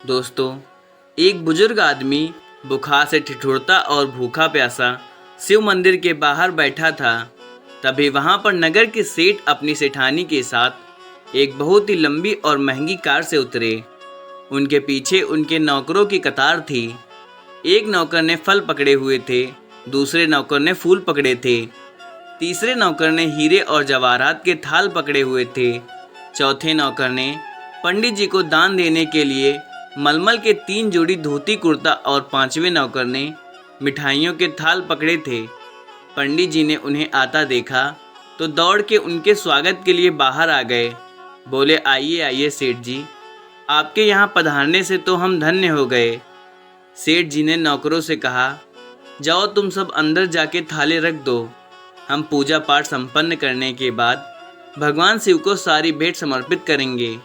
दोस्तों, एक बुजुर्ग आदमी बुखार से ठिठुरता और भूखा प्यासा शिव मंदिर के बाहर बैठा था। तभी वहां पर नगर के सेठ अपनी सेठानी के साथ एक बहुत ही लंबी और महंगी कार से उतरे। उनके पीछे उनके नौकरों की कतार थी। एक नौकर ने फल पकड़े हुए थे, दूसरे नौकर ने फूल पकड़े थे, तीसरे नौकर ने हीरे और जवाहरात के थाल पकड़े हुए थे, चौथे नौकर ने पंडित जी को दान देने के लिए मलमल के 3 जोड़ी धोती कुर्ता और पांचवें नौकर ने मिठाइयों के थाल पकड़े थे। पंडित जी ने उन्हें आता देखा तो दौड़ के उनके स्वागत के लिए बाहर आ गए। बोले, आइए आइए सेठ जी, आपके यहाँ पधारने से तो हम धन्य हो गए। सेठ जी ने नौकरों से कहा, जाओ तुम सब अंदर जाके थाले रख दो। हम पूजा पाठ संपन्न करने के बाद भगवान शिव को सारी भेंट समर्पित करेंगे।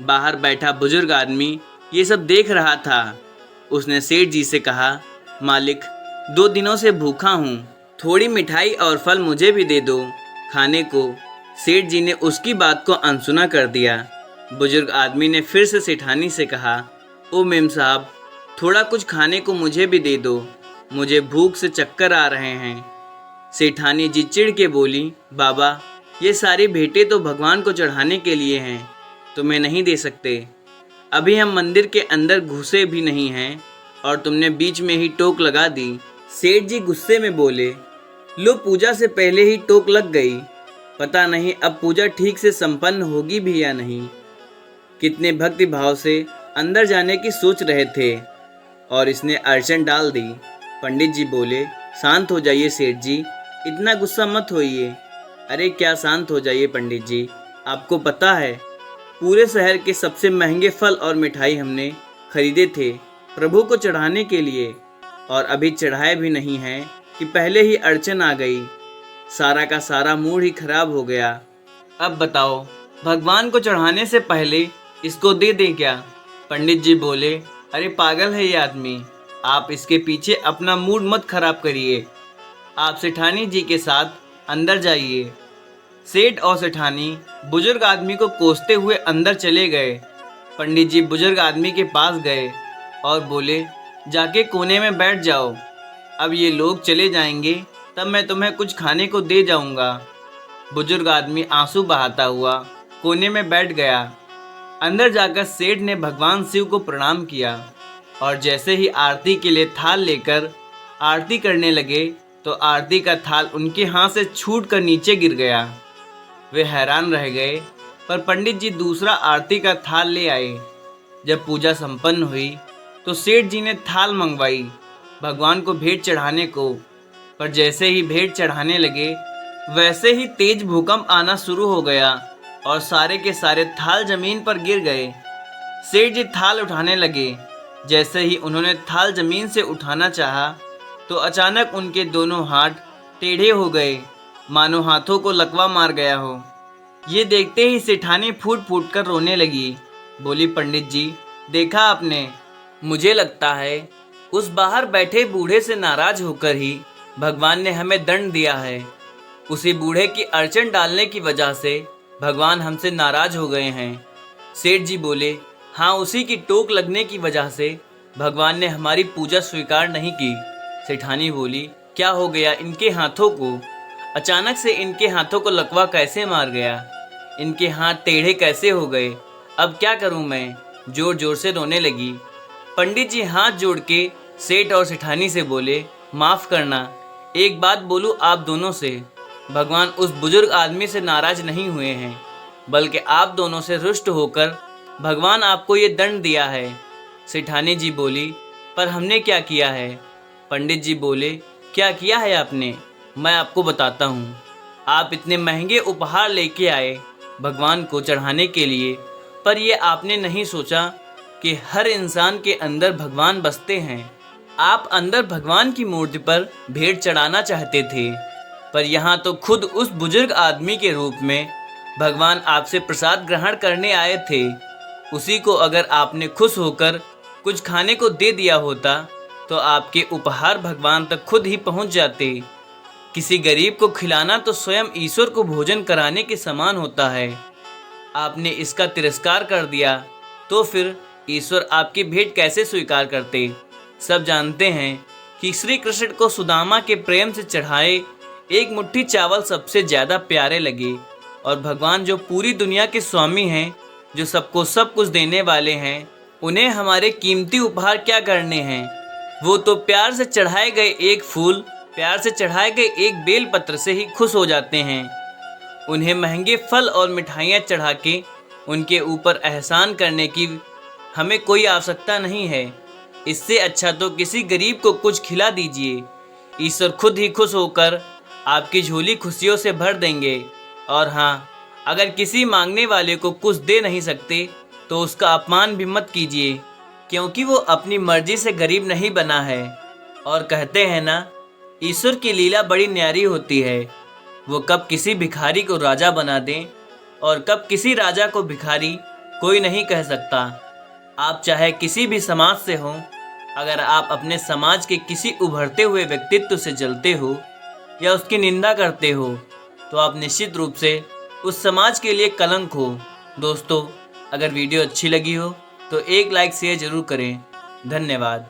बाहर बैठा बुजुर्ग आदमी ये सब देख रहा था। उसने सेठ जी से कहा, मालिक, 2 दिनों से भूखा हूँ, थोड़ी मिठाई और फल मुझे भी दे दो खाने को। सेठ जी ने उसकी बात को अनसुना कर दिया। बुजुर्ग आदमी ने फिर से सेठानी से कहा, ओ मेम साहब, थोड़ा कुछ खाने को मुझे भी दे दो, मुझे भूख से चक्कर आ रहे हैं। सेठानी जी चिढ़ के बोली, बाबा, ये सारी भेंटें तो भगवान को चढ़ाने के लिए हैं, तुम्हें नहीं दे सकते। अभी हम मंदिर के अंदर घुसे भी नहीं हैं और तुमने बीच में ही टोक लगा दी। सेठ जी गुस्से में बोले, लो, पूजा से पहले ही टोक लग गई, पता नहीं अब पूजा ठीक से संपन्न होगी भी या नहीं। कितने भक्ति भाव से अंदर जाने की सोच रहे थे और इसने अड़चन डाल दी। पंडित जी बोले, शांत हो जाइए सेठ जी, इतना गुस्सा मत होइए। अरे क्या शांत हो जाइए पंडित जी, आपको पता है पूरे शहर के सबसे महंगे फल और मिठाई हमने खरीदे थे प्रभु को चढ़ाने के लिए, और अभी चढ़ाए भी नहीं हैं कि पहले ही अड़चन आ गई। सारा का सारा मूड ही खराब हो गया। अब बताओ, भगवान को चढ़ाने से पहले इसको दे दें क्या? पंडित जी बोले, अरे पागल है ये आदमी, आप इसके पीछे अपना मूड मत खराब करिए। आप सेठानी जी के साथ अंदर जाइए। सेठ और सेठानी बुजुर्ग आदमी को कोसते हुए अंदर चले गए। पंडित जी बुजुर्ग आदमी के पास गए और बोले, जाके कोने में बैठ जाओ, अब ये लोग चले जाएंगे तब मैं तुम्हें कुछ खाने को दे जाऊंगा। बुजुर्ग आदमी आंसू बहाता हुआ कोने में बैठ गया। अंदर जाकर सेठ ने भगवान शिव को प्रणाम किया और जैसे ही आरती के लिए थाल लेकर आरती करने लगे तो आरती का थाल उनके हाथ से छूट कर नीचे गिर गया। वे हैरान रह गए, पर पंडित जी दूसरा आरती का थाल ले आए। जब पूजा संपन्न हुई तो सेठ जी ने थाल मंगवाई भगवान को भेंट चढ़ाने को, पर जैसे ही भेंट चढ़ाने लगे वैसे ही तेज भूकंप आना शुरू हो गया और सारे के सारे थाल जमीन पर गिर गए। सेठ जी थाल उठाने लगे। जैसे ही उन्होंने थाल जमीन से उठाना चाहा तो अचानक उनके दोनों हाथ टेढ़े हो गए, मानो हाथों को लकवा मार गया हो। ये देखते ही सेठानी फूट फूट कर रोने लगी। बोली, पंडित जी, देखा आपने, मुझे लगता है उस बाहर बैठे बूढ़े से नाराज होकर ही भगवान ने हमें दंड दिया है। उसी बूढ़े की अड़चन डालने की वजह से भगवान हमसे नाराज हो गए हैं। सेठ जी बोले, हाँ, उसी की टोक लगने की वजह से भगवान ने हमारी पूजा स्वीकार नहीं की। सेठानी बोली, क्या हो गया इनके हाथों को? अचानक से इनके हाथों को लकवा कैसे मार गया? इनके हाथ टेढ़े कैसे हो गए? अब क्या करूं मैं? जोर जोर से रोने लगी। पंडित जी हाथ जोड़ के सेठ और सेठानी से बोले, माफ़ करना, एक बात बोलूं आप दोनों से, भगवान उस बुजुर्ग आदमी से नाराज नहीं हुए हैं, बल्कि आप दोनों से रुष्ट होकर भगवान आपको ये दंड दिया है। सेठानी जी बोली, पर हमने क्या किया है? पंडित जी बोले, क्या किया है आपने? मैं आपको बताता हूँ। आप इतने महंगे उपहार लेके आए भगवान को चढ़ाने के लिए, पर ये आपने नहीं सोचा कि हर इंसान के अंदर भगवान बसते हैं। आप अंदर भगवान की मूर्ति पर भेंट चढ़ाना चाहते थे, पर यहाँ तो खुद उस बुजुर्ग आदमी के रूप में भगवान आपसे प्रसाद ग्रहण करने आए थे। उसी को अगर आपने खुश होकर कुछ खाने को दे दिया होता तो आपके उपहार भगवान तक खुद ही पहुँच जाते। किसी गरीब को खिलाना तो स्वयं ईश्वर को भोजन कराने के समान होता है। आपने इसका तिरस्कार कर दिया तो फिर ईश्वर आपकी भेंट कैसे स्वीकार करते। सब जानते हैं कि श्री कृष्ण को सुदामा के प्रेम से चढ़ाए एक मुट्ठी चावल सबसे ज़्यादा प्यारे लगे, और भगवान जो पूरी दुनिया के स्वामी हैं, जो सबको सब कुछ देने वाले हैं, उन्हें हमारे कीमती उपहार क्या करने हैं। वो तो प्यार से चढ़ाए गए एक फूल, प्यार से चढ़ाए गए एक बेल पत्र से ही खुश हो जाते हैं। उन्हें महंगे फल और मिठाइयाँ चढ़ा के उनके ऊपर एहसान करने की हमें कोई आवश्यकता नहीं है। इससे अच्छा तो किसी गरीब को कुछ खिला दीजिए। ईश्वर खुद ही खुश होकर आपकी झोली खुशियों से भर देंगे। और हाँ, अगर किसी मांगने वाले को कुछ दे नहीं सकते तो उसका अपमान भी मत कीजिए, क्योंकि वो अपनी मर्जी से गरीब नहीं बना है। और कहते हैं ना, ईश्वर की लीला बड़ी न्यारी होती है। वो कब किसी भिखारी को राजा बना दें और कब किसी राजा को भिखारी, कोई नहीं कह सकता। आप चाहे किसी भी समाज से हों, अगर आप अपने समाज के किसी उभरते हुए व्यक्तित्व से जलते हो या उसकी निंदा करते हो, तो आप निश्चित रूप से उस समाज के लिए कलंक हो। दोस्तों, अगर वीडियो अच्छी लगी हो तो एक लाइक शेयर ज़रूर करें। धन्यवाद।